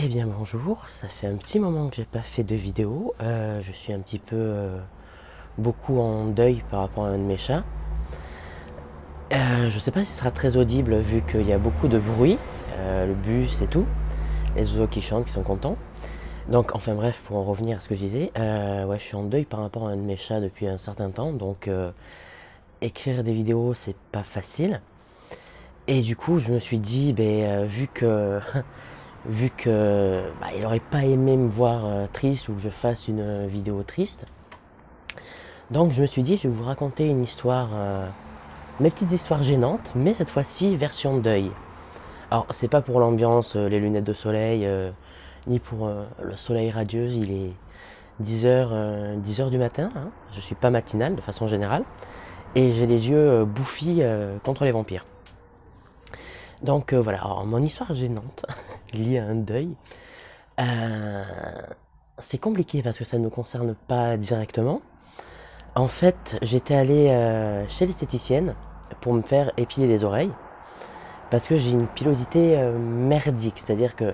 Eh bien bonjour, ça fait un petit moment que j'ai pas fait de vidéo. Je suis un petit peu beaucoup en deuil par rapport à un de mes chats. Je sais pas si ce sera très audible vu qu'il y a beaucoup de bruit, le bus et tout, les oiseaux qui chantent, qui sont contents. Donc enfin bref, pour en revenir à ce que je disais, ouais, je suis en deuil par rapport à un de mes chats depuis un certain temps, donc écrire des vidéos c'est pas facile. Et du coup je me suis dit, vu que il aurait pas aimé me voir triste ou que je fasse une vidéo triste. Donc je me suis dit, je vais vous raconter une histoire, mes petites histoires gênantes, mais cette fois-ci version deuil. Alors c'est pas pour l'ambiance, les lunettes de soleil, ni pour le soleil radieux, il est 10 heures du matin, hein. Je suis pas matinal de façon générale, et j'ai les yeux bouffis contre les vampires. Donc voilà, alors, mon histoire gênante, liée à un deuil, euh, c'est compliqué parce que ça ne me concerne pas directement. En fait, j'étais allé chez l'esthéticienne pour me faire épiler les oreilles parce que j'ai une pilosité merdique, c'est-à-dire que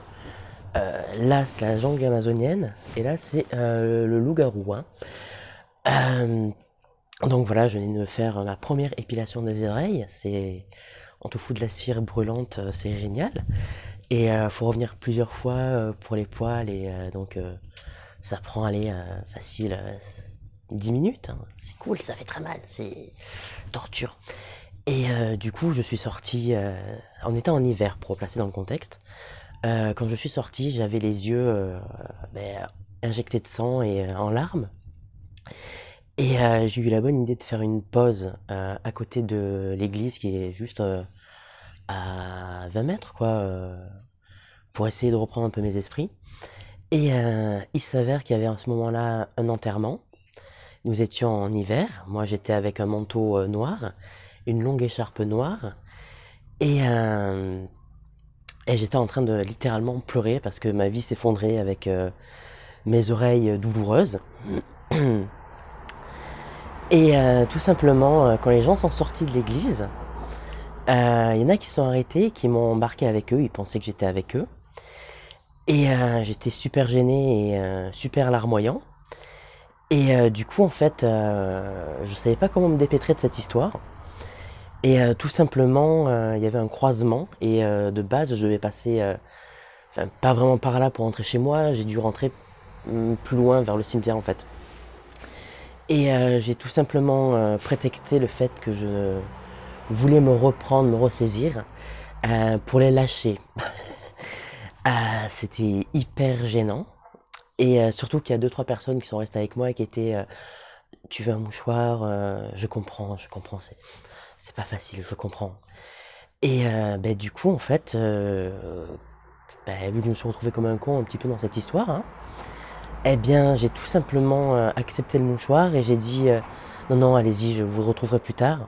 là c'est la jungle amazonienne et là c'est le loup-garou, hein. Euh, donc voilà, je venais de me faire ma première épilation des oreilles. On te fout de la cire brûlante, c'est génial. Et faut revenir plusieurs fois pour les poils et ça prend aller facile 10 minutes, hein. C'est cool, ça fait très mal, c'est torture. Et du coup, je suis sorti, on était en hiver pour replacer dans le contexte. Quand je suis sorti, j'avais les yeux ben, injectés de sang et en larmes. Et j'ai eu la bonne idée de faire une pause à côté de l'église qui est juste à 20 mètres, quoi, pour essayer de reprendre un peu mes esprits. Et il s'avère qu'il y avait à ce moment-là un enterrement. Nous étions en hiver. Moi, j'étais avec un manteau noir, une longue écharpe noire. Et, euh, et j'étais en train de littéralement pleurer parce que ma vie s'effondrait avec mes oreilles douloureuses. Et tout simplement, quand les gens sont sortis de l'église, il y en a qui se sont arrêtés, qui m'ont embarqué avec eux. Ils pensaient que j'étais avec eux. Et j'étais super gêné et super larmoyant. Et du coup, en fait, je savais pas comment me dépêtrer de cette histoire. Et tout simplement, il y avait un croisement. Et de base, je devais passer, enfin, pas vraiment par là pour rentrer chez moi. J'ai dû rentrer plus loin vers le cimetière, en fait. Et j'ai tout simplement prétexté le fait que je voulais me reprendre, me ressaisir, pour les lâcher. C'était hyper gênant. Et surtout qu'il y a deux trois personnes qui sont restées avec moi et qui étaient tu veux un mouchoir, je comprends, c'est pas facile, je comprends. Et du coup, en fait, vu que je me suis retrouvé comme un con un petit peu dans cette histoire, hein, eh bien, j'ai tout simplement accepté le mouchoir et j'ai dit non, non, allez-y, je vous retrouverai plus tard.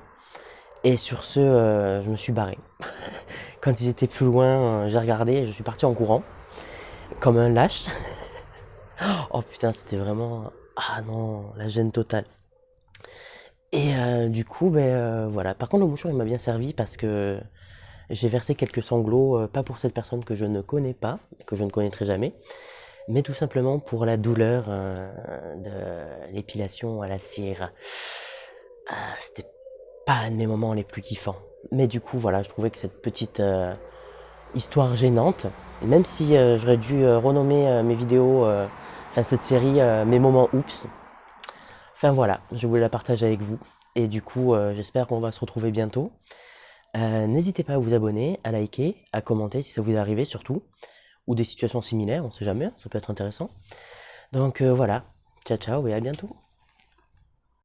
Et sur ce, je me suis barré. Quand ils étaient plus loin, j'ai regardé et je suis parti en courant, comme un lâche. Oh putain, c'était vraiment. Ah non, la gêne totale. Et du coup, voilà. Par contre, le mouchoir, il m'a bien servi parce que j'ai versé quelques sanglots, pas pour cette personne que je ne connais pas, que je ne connaîtrai jamais, mais tout simplement pour la douleur de l'épilation à la cire. C'était pas un de mes moments les plus kiffants. Mais du coup, voilà, je trouvais que cette petite histoire gênante, même si j'aurais dû renommer mes vidéos, enfin cette série, mes moments oups. Enfin voilà, je voulais la partager avec vous. Et du coup, j'espère qu'on va se retrouver bientôt. N'hésitez pas à vous abonner, à liker, à commenter si ça vous est arrivé surtout, ou des situations similaires, on sait jamais, ça peut être intéressant. Donc voilà, ciao ciao et à bientôt.